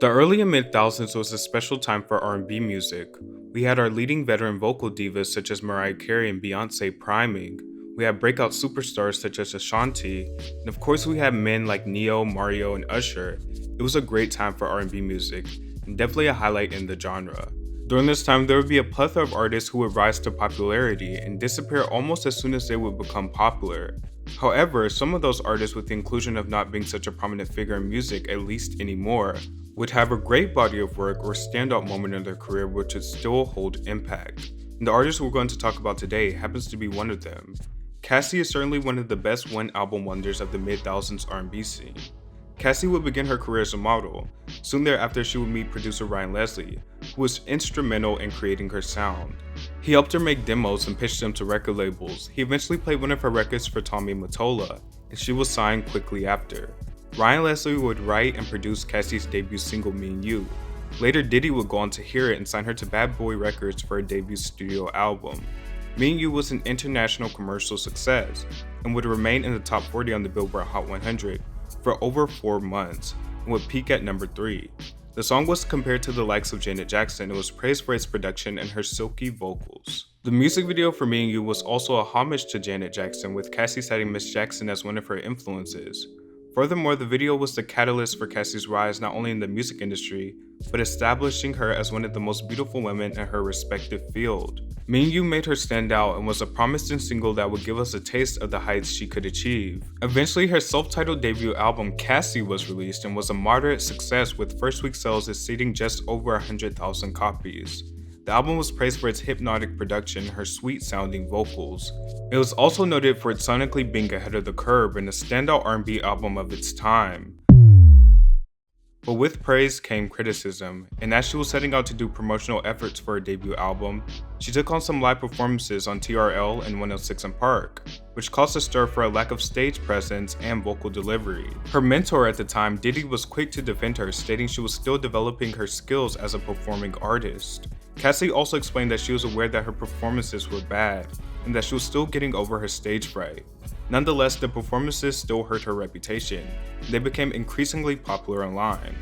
The early and mid-thousands was a special time for R&B music. We had our leading veteran vocal divas such as Mariah Carey and Beyoncé priming. We had breakout superstars such as Ashanti, and of course we had men like Neo, Mario, and Usher. It was a great time for R&B music, and definitely a highlight in the genre. During this time, there would be a plethora of artists who would rise to popularity and disappear almost as soon as they would become popular. However, some of those artists, with the inclusion of not being such a prominent figure in music, at least anymore, would have a great body of work or standout moment in their career which would still hold impact. And the artist we're going to talk about today happens to be one of them. Cassie is certainly one of the best one-album wonders of the mid-thousands R&B scene. Cassie would begin her career as a model. Soon thereafter, she would meet producer Ryan Leslie, who was instrumental in creating her sound. He helped her make demos and pitched them to record labels. He eventually played one of her records for Tommy Mottola, and she was signed quickly after. Ryan Leslie would write and produce Cassie's debut single Me and You. Later, Diddy would go on to hear it and sign her to Bad Boy Records for her debut studio album. Me and You was an international commercial success and would remain in the top 40 on the Billboard Hot 100 for over 4 months and would peak at number 3. The song was compared to the likes of Janet Jackson and was praised for its production and her silky vocals. The music video for Me and You was also a homage to Janet Jackson, with Cassie citing Miss Jackson as one of her influences. Furthermore, the video was the catalyst for Cassie's rise not only in the music industry, but establishing her as one of the most beautiful women in her respective field. Me and You made her stand out and was a promising single that would give us a taste of the heights she could achieve. Eventually, her self-titled debut album Cassie was released and was a moderate success, with first week sales exceeding just over 100,000 copies. The album was praised for its hypnotic production and her sweet-sounding vocals. It was also noted for its sonically being ahead of the curve and a standout R&B album of its time. But with praise came criticism, and as she was setting out to do promotional efforts for her debut album, she took on some live performances on TRL and 106 & Park, which caused a stir for a lack of stage presence and vocal delivery. Her mentor at the time, Diddy, was quick to defend her, stating she was still developing her skills as a performing artist. Cassie also explained that she was aware that her performances were bad, and that she was still getting over her stage fright. Nonetheless, the performances still hurt her reputation, and they became increasingly popular online.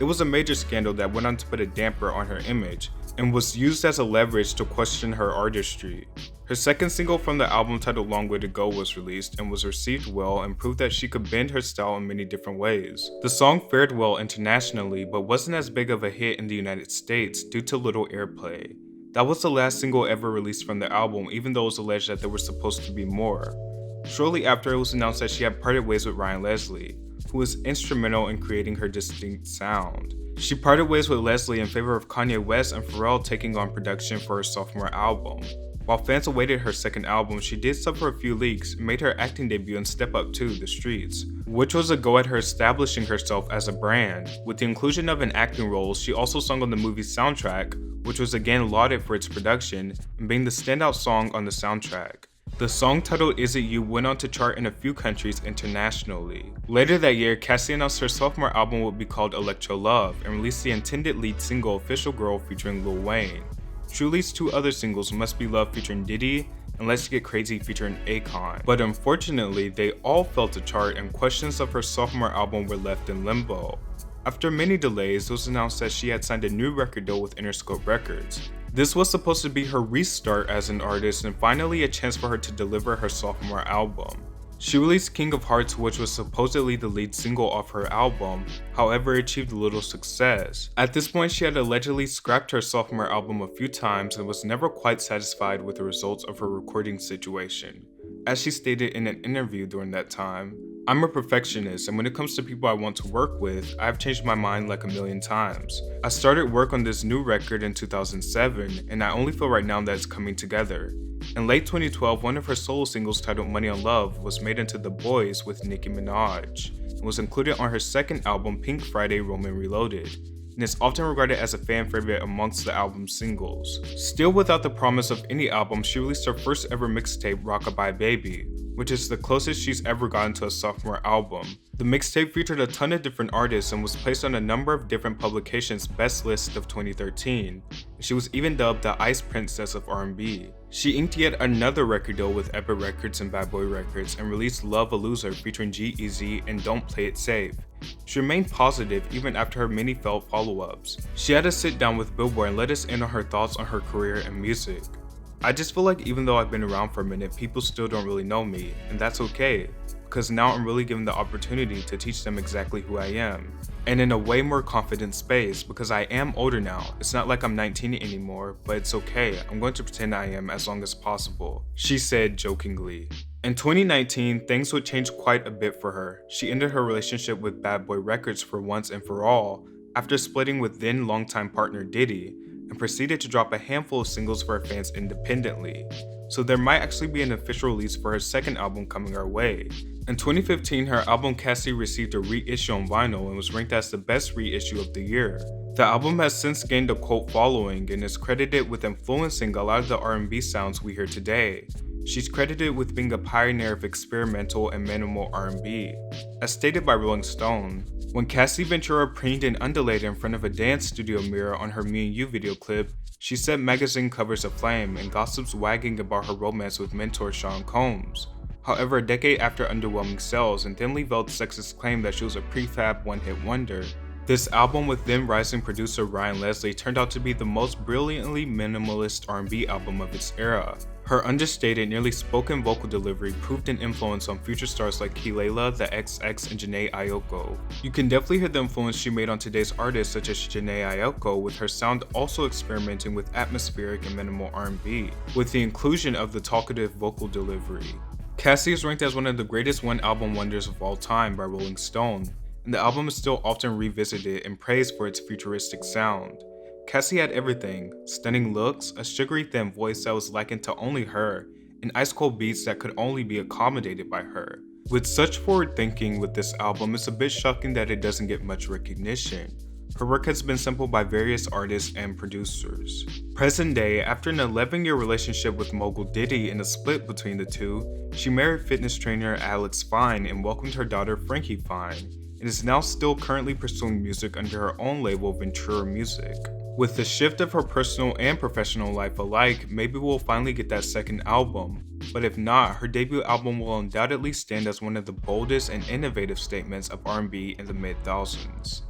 It was a major scandal that went on to put a damper on her image, and was used as a leverage to question her artistry. Her second single from the album, titled Long Way to Go, was released and was received well and proved that she could bend her style in many different ways. The song fared well internationally, but wasn't as big of a hit in the United States due to little airplay. That was the last single ever released from the album, even though it was alleged that there were supposed to be more. Shortly after, it was announced that she had parted ways with Ryan Leslie, who was instrumental in creating her distinct sound. She parted ways with Leslie in favor of Kanye West and Pharrell taking on production for her sophomore album. While fans awaited her second album, she did suffer a few leaks and made her acting debut in Step Up 2: The Streets, which was a go at her establishing herself as a brand. With the inclusion of an acting role, she also sung on the movie's soundtrack, which was again lauded for its production and being the standout song on the soundtrack. The song, titled Is It You, went on to chart in a few countries internationally. Later that year, Cassie announced her sophomore album would be called Electro Love and released the intended lead single Official Girl featuring Lil Wayne. She released 2 other singles, Must Be Love featuring Diddy and Let's Get Crazy featuring Aiko. But unfortunately, they all failed to chart and questions of her sophomore album were left in limbo. After many delays, it was announced that she had signed a new record deal with Interscope Records. This was supposed to be her restart as an artist and finally a chance for her to deliver her sophomore album. She released King of Hearts, which was supposedly the lead single off her album, however it achieved little success. At this point, she had allegedly scrapped her sophomore album a few times and was never quite satisfied with the results of her recording situation. As she stated in an interview during that time, "I'm a perfectionist, and when it comes to people I want to work with, I've changed my mind like a million times. I started work on this new record in 2007, and I only feel right now that it's coming together." In late 2012, one of her solo singles, titled Money on Love, was made into The Boys with Nicki Minaj, and was included on her second album, Pink Friday Roman Reloaded, and is often regarded as a fan favorite amongst the album's singles. Still without the promise of any album, she released her first ever mixtape, Rockabye Baby, which is the closest she's ever gotten to a sophomore album. The mixtape featured a ton of different artists and was placed on a number of different publications' best list of 2013. She was even dubbed the Ice Princess of R&B. She inked yet another record deal with Epic Records and Bad Boy Records and released Love a Loser featuring G-Eazy and Don't Play It Safe, She remained positive even after her many failed follow-ups. She had a sit down with Billboard and let us in on her thoughts on her career and music. I just feel like even though I've been around for a minute, people still don't really know me, and that's okay, because now I'm really given the opportunity to teach them exactly who I am. And in a way more confident space, because I am older now. It's not like I'm 19 anymore, but it's okay, I'm going to pretend I am as long as possible, she said jokingly. In 2019, things would change quite a bit for her. She ended her relationship with Bad Boy Records for once and for all, after splitting with then longtime partner Diddy, and proceeded to drop a handful of singles for her fans independently. So there might actually be an official release for her second album coming our way. In 2015, her album Cassie received a reissue on vinyl and was ranked as the best reissue of the year. The album has since gained a cult following and is credited with influencing a lot of the R&B sounds we hear today. She's credited with being a pioneer of experimental and minimal R&B. As stated by Rolling Stone, when Cassie Ventura preened and undulated in front of a dance studio mirror on her Me and You video clip, she set magazine covers aflame and gossips wagging about her romance with mentor Sean Combs. However, a decade after underwhelming sales and thinly veiled sexist claim that she was a prefab one-hit wonder, this album with then rising producer Ryan Leslie turned out to be the most brilliantly minimalist R&B album of its era. Her understated, nearly spoken vocal delivery proved an influence on future stars like Kelela, The XX, and Jhene Aiko. You can definitely hear the influence she made on today's artists such as Jhene Aiko, with her sound also experimenting with atmospheric and minimal R&B, with the inclusion of the talkative vocal delivery. Cassie is ranked as one of the greatest one-album wonders of all time by Rolling Stone, and the album is still often revisited and praised for its futuristic sound. Cassie had everything: stunning looks, a sugary thin voice that was likened to only her, and ice-cold beats that could only be accommodated by her. With such forward thinking with this album, it's a bit shocking that it doesn't get much recognition. Her work has been sampled by various artists and producers. Present day, after an 11-year relationship with mogul Diddy and a split between the two, she married fitness trainer Alex Fine and welcomed her daughter Frankie Fine, and is now still currently pursuing music under her own label Ventura Music. With the shift of her personal and professional life alike, maybe we'll finally get that second album, but if not, her debut album will undoubtedly stand as one of the boldest and innovative statements of R&B in the mid-thousands.